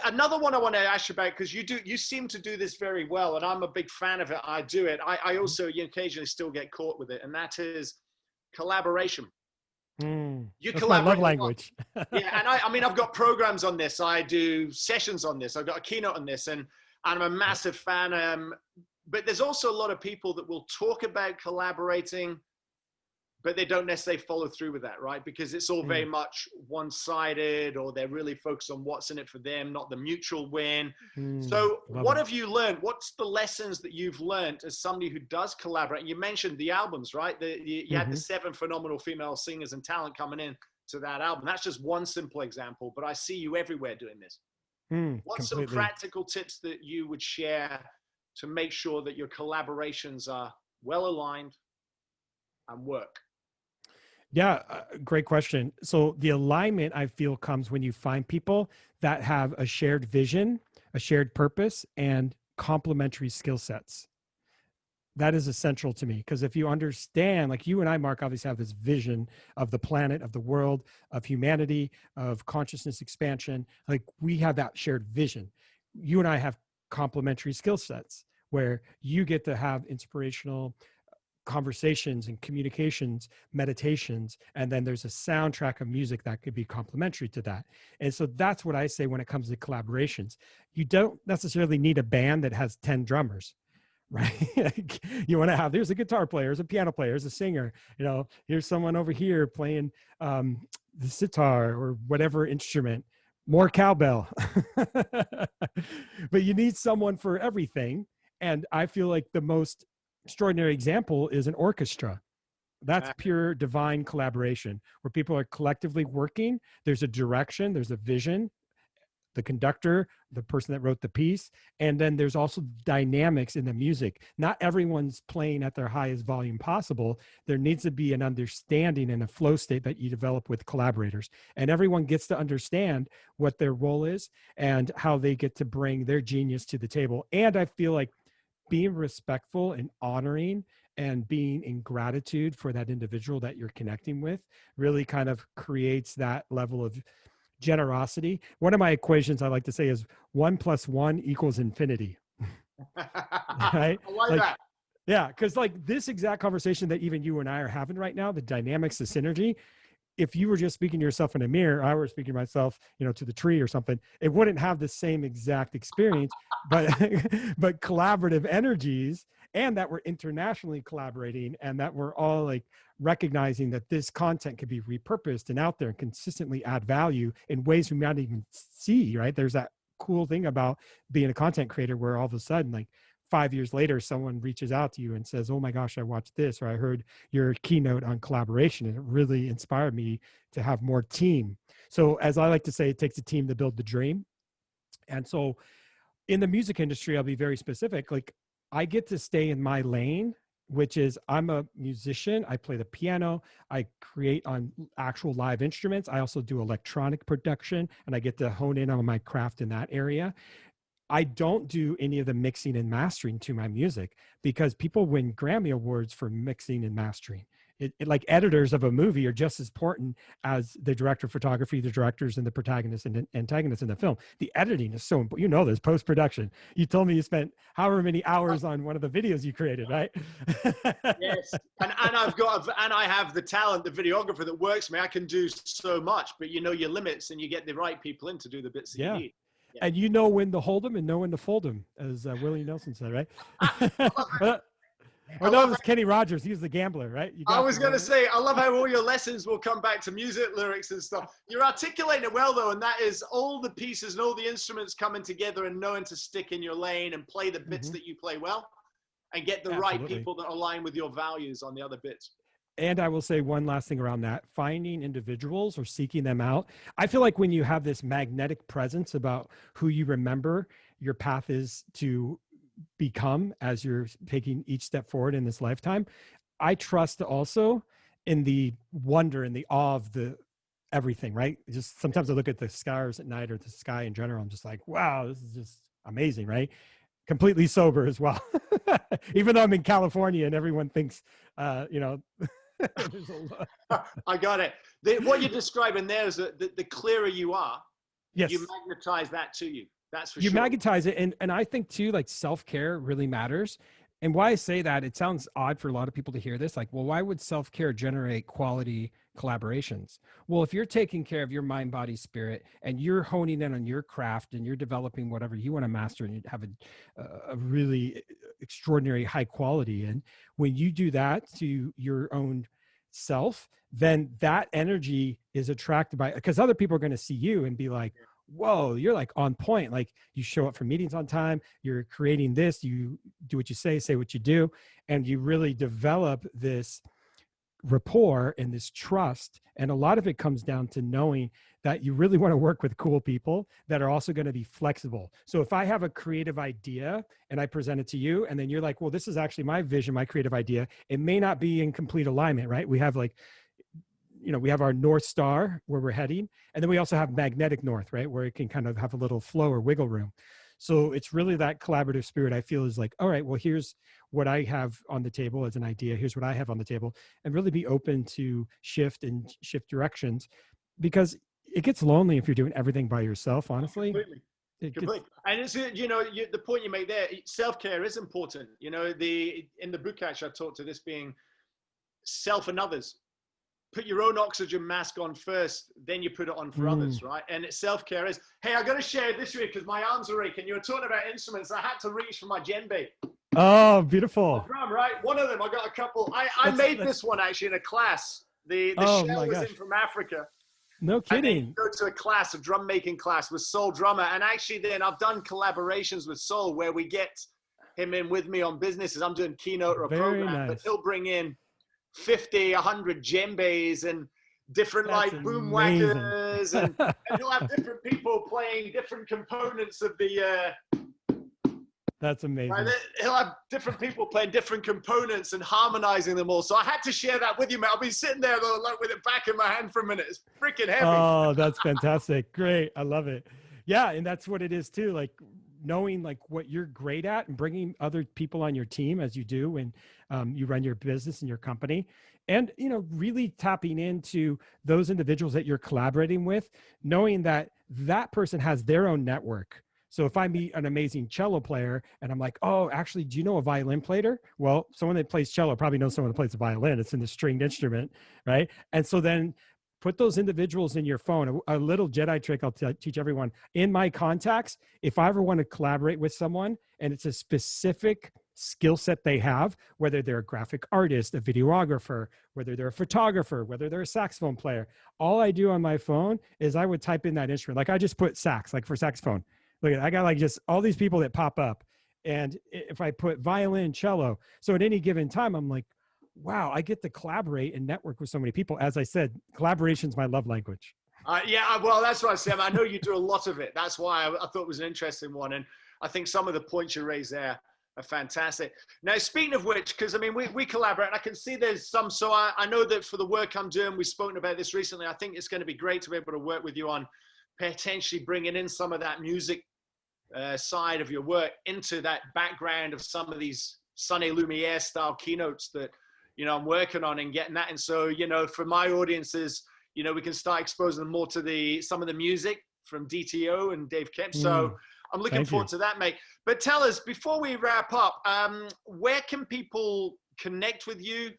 Another one I want to ask you about, because you seem to do this very well, and I'm a big fan of it. I do it. I also occasionally still get caught with it, and that is collaboration. You That's my love collaborate a lot. language. Yeah, and I mean, I've got programs on this. I do sessions on this. I've got a keynote on this, and I'm a massive fan. But there's also a lot of people that will talk about collaborating, but they don't necessarily follow through with that, right? Because it's all very much one-sided, or they're really focused on what's in it for them, not the mutual win. So what have you learned? What's the lessons that you've learned as somebody who does collaborate? You mentioned the albums, right? You had the 7 phenomenal female singers and talent coming in to that album. That's just one simple example, but I see you everywhere doing this. What's some practical tips that you would share to make sure that your collaborations are well aligned and work? Yeah, great question. So the alignment, I feel, comes when you find people that have a shared vision, a shared purpose, and complementary skill sets. That is essential to me, because if you understand, like you and I, Mark, obviously have this vision of the planet, of the world, of humanity, of consciousness expansion. Like we have that shared vision. You and I have complementary skill sets where you get to have inspirational conversations and communications, meditations, and then there's a soundtrack of music that could be complementary to that. And so that's what I say when it comes to collaborations. You don't necessarily need a band that has 10 drummers, right? You want to have, there's a guitar player, there's a piano player, there's a singer, here's someone over here playing the sitar or whatever instrument, more cowbell. But you need someone for everything. And I feel like the most extraordinary example is an orchestra. That's pure divine collaboration, where people are collectively working. There's a direction, there's a vision, the conductor, the person that wrote the piece, and then there's also dynamics in the music. Not everyone's playing at their highest volume possible. There needs to be an understanding and a flow state that you develop with collaborators, and everyone gets to understand what their role is and how they get to bring their genius to the table. And I feel like being respectful and honoring and being in gratitude for that individual that you're connecting with really kind of creates that level of generosity. One of my equations I like to say is 1 + 1 = infinity. Right? I like that. Yeah, because like this exact conversation that even you and I are having right now, the dynamics, the synergy, if you were just speaking to yourself in a mirror, I were speaking to myself, to the tree or something, it wouldn't have the same exact experience, but but collaborative energies, and that we're internationally collaborating, and that we're all like recognizing that this content could be repurposed and out there and consistently add value in ways we might not even see, right? There's that cool thing about being a content creator where all of a sudden, like 5 years later, someone reaches out to you and says, oh my gosh, I watched this, or I heard your keynote on collaboration, and it really inspired me to have more team. So as I like to say, it takes a team to build the dream. And so in the music industry, I'll be very specific. Like I get to stay in my lane, which is I'm a musician. I play the piano. I create on actual live instruments. I also do electronic production, and I get to hone in on my craft in that area. I don't do any of the mixing and mastering to my music, because people win Grammy Awards for mixing and mastering. It like editors of a movie are just as important as the director of photography, the directors, and the protagonists and antagonists in the film. The editing is so important. There's post-production. You told me you spent however many hours on one of the videos you created, right? Yes. And I have the talent, the videographer that works for me. I can do so much, but you know your limits, and you get the right people in to do the bits that you need. Yeah. And you know when to hold them and know when to fold them, as Willie Nelson said, right? No, it was Kenny Rogers. He was the gambler, right? I was going to say, I love how all your lessons will come back to music, lyrics and stuff. You're articulating it well, though, and that is all the pieces and all the instruments coming together and knowing to stick in your lane and play the bits that you play well, and get the right people that align with your values on the other bits. And I will say one last thing around that, finding individuals or seeking them out. I feel like when you have this magnetic presence about who you remember your path is to become as you're taking each step forward in this lifetime, I trust also in the wonder and the awe of the everything, right? Just sometimes I look at the stars at night or the sky in general, I'm just like, wow, this is just amazing, right? Completely sober as well. Even though I'm in California and everyone thinks, I got it. What you're describing there is that the clearer you are, Yes. you magnetize that to you. That's for You sure. magnetize it. And I think too, like self-care really matters. And why I say that, it sounds odd for a lot of people to hear this. Like, well, why would self-care generate quality collaborations? Well, if you're taking care of your mind, body, spirit, and you're honing in on your craft and you're developing whatever you want to master and you have a really extraordinary high quality. And when you do that to your own self, then that energy is attracted by, because other people are going to see you and be like, whoa, you're like on point. Like you show up for meetings on time, you're creating this, you do what you say what you do, and you really develop this rapport and this trust. And a lot of it comes down to knowing that you really want to work with cool people that are also going to be flexible. So if I have a creative idea and I present it to you, and then you're like, well, this is actually my vision, my creative idea, it may not be in complete alignment, right? We have like, we have our North Star where we're heading. And then we also have magnetic north, right? Where it can kind of have a little flow or wiggle room. So it's really that collaborative spirit I feel is like, all right, well, here's what I have on the table as an idea. Here's what I have on the table, and really be open to shift directions, because it gets lonely if you're doing everything by yourself, honestly. Completely. And it's, the point you make there, self-care is important. In the book, actually, I talked to this being self and others. Put your own oxygen mask on first, then you put it on for others, right? And self-care is, hey, I got to share this with you because my arms are aching. You were talking about instruments. I had to reach for my djembe. Oh, beautiful. Drum, right? One of them, I got a couple. I made this one actually in a class. The shell was in from Africa. No kidding. And then go to a class, a drum making class with Soul Drummer. And actually then I've done collaborations with Soul where we get him in with me on businesses. I'm doing Keynote or a program, but he'll bring in 50, 100 djembes and different boom whackers, and you'll have different people playing different components of the that's amazing. Right? He'll have different people playing different components and harmonizing them all. So I had to share that with you, mate. I'll be sitting there though, like, with it back in my hand for a minute. It's freaking heavy. Oh, that's fantastic. Great. I love it. Yeah. And that's what it is too. Like knowing like what you're great at and bringing other people on your team as you do when you run your business and your company, and really tapping into those individuals that you're collaborating with, knowing that that person has their own network. So if I meet an amazing cello player and I'm like, oh, actually, do you know a violin player? Well, someone that plays cello probably knows someone that plays a violin. It's in the stringed instrument, right? And so then put those individuals in your phone. A little Jedi trick I'll teach everyone. In my contacts, if I ever want to collaborate with someone and it's a specific skill set they have, whether they're a graphic artist, a videographer, whether they're a photographer, whether they're a saxophone player, all I do on my phone is I would type in that instrument. Like I just put sax, like for saxophone. Look at, I got like just all these people that pop up. And if I put violin, cello, so at any given time, I'm like, wow, I get to collaborate and network with so many people. As I said, collaboration is my love language. Yeah, well, that's what I said. I know you do a lot of it. That's why I thought it was an interesting one. And I think some of the points you raised there are fantastic. Now, speaking of which, because I mean, we collaborate, and I can see there's some, so I know that for the work I'm doing, we've spoken about this recently. I think it's going to be great to be able to work with you on potentially bringing in some of that music side of your work into that background of some of these Sonny Lumiere style keynotes that, I'm working on and getting that. And so, for my audiences, we can start exposing them more to some of the music from DTO and Dave Kemp. So I'm looking forward to that, mate. But tell us, before we wrap up, where can people connect with you?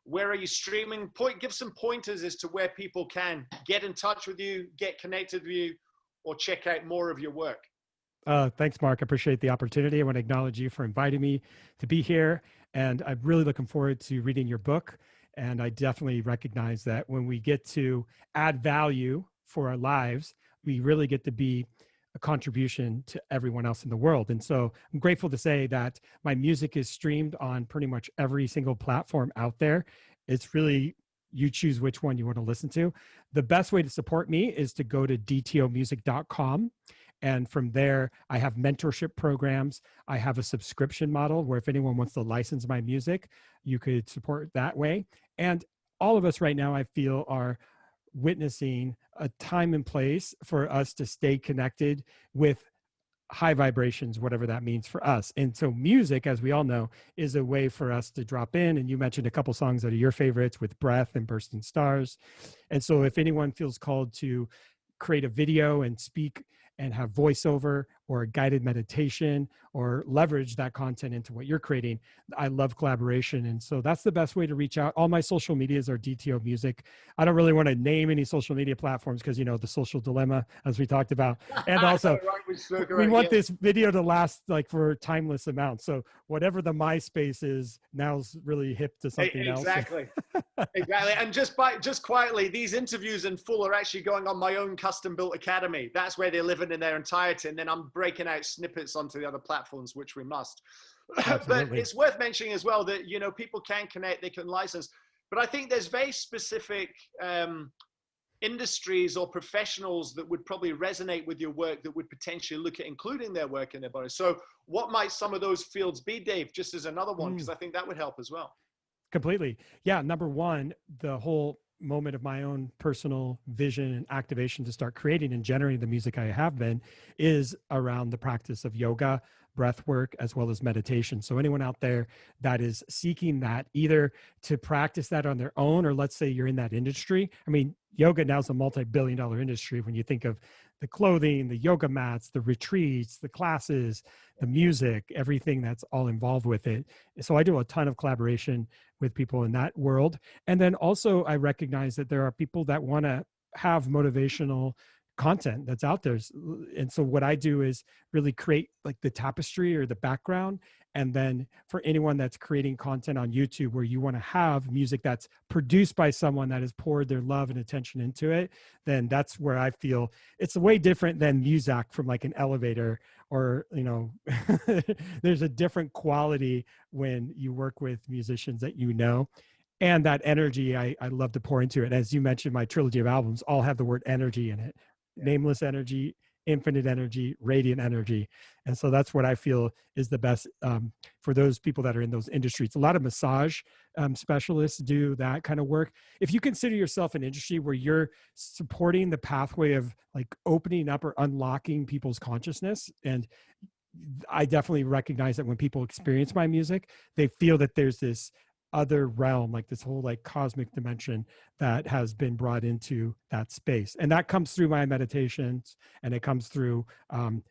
Where are you streaming? Give some pointers as to where people can get in touch with you, get connected with you, or check out more of your work. Thanks, Mark. I appreciate the opportunity. I want to acknowledge you for inviting me to be here. And I'm really looking forward to reading your book. And I definitely recognize that when we get to add value for our lives, we really get to be a contribution to everyone else in the world. And so I'm grateful to say that my music is streamed on pretty much every single platform out there. It's really, you choose which one you want to listen to. The best way to support me is to go to dtomusic.com. And from there, I have mentorship programs. I have a subscription model where if anyone wants to license my music, you could support that way. And all of us right now, I feel, are witnessing a time and place for us to stay connected with high vibrations, whatever that means for us. And so music, as we all know, is a way for us to drop in. And you mentioned a couple songs that are your favorites with Breath and Bursting Stars. And so if anyone feels called to create a video and speak and have voiceover or a guided meditation or leverage that content into what you're creating. I love collaboration. And so that's the best way to reach out. All my social medias are DTO Music. I don't really want to name any social media platforms because, you know, the social dilemma, as we talked about. And also, we want this video to last like for timeless amounts. So whatever the MySpace is now is really hip to something else. Exactly. Exactly. And just quietly, these interviews in full are actually going on my own custom built academy. That's where they live in their entirety. And then I'm breaking out snippets onto the other platforms, which we must. But it's worth mentioning as well that, you know, people can connect, they can license. But I think there's very specific industries or professionals that would probably resonate with your work that would potentially look at including their work in their body. So what might some of those fields be, Dave, just as another one? Because I think that would help as well. Completely. Yeah. Number one, the whole moment of my own personal vision and activation to start creating and generating the music I have been is around the practice of yoga, breath work, as well as meditation. So anyone out there that is seeking that, either to practice that on their own, or let's say you're in that industry. I mean, yoga now is a multi-billion-dollar industry when you think of the clothing, the yoga mats, the retreats, the classes, the music, everything that's all involved with it. So I do a ton of collaboration with people in that world. And then also I recognize that there are people that want to have motivational content that's out there. And so what I do is really create like the tapestry or the background. And then for anyone that's creating content on YouTube where you want to have music that's produced by someone that has poured their love and attention into it, then that's where I feel it's way different than music from like an elevator, or, you know, there's a different quality when you work with musicians that, you know, and that energy I love to pour into it. As you mentioned, my trilogy of albums all have the word energy in it. Yeah. Nameless energy, infinite energy, radiant energy. And so that's what I feel is the best for those people that are in those industries. A lot of massage specialists do that kind of work. If you consider yourself an industry where you're supporting the pathway of like opening up or unlocking people's consciousness, and I definitely recognize that when people experience my music, they feel that there's this other realm, like this whole like cosmic dimension that has been brought into that space. And that comes through my meditations, and it comes through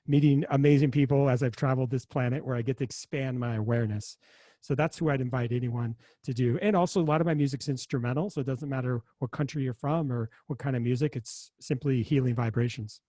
meeting amazing people as I've traveled this planet, where I get to expand my awareness. So that's who I'd invite anyone to do. And also a lot of my music's instrumental. So it doesn't matter what country you're from or what kind of music, it's simply healing vibrations.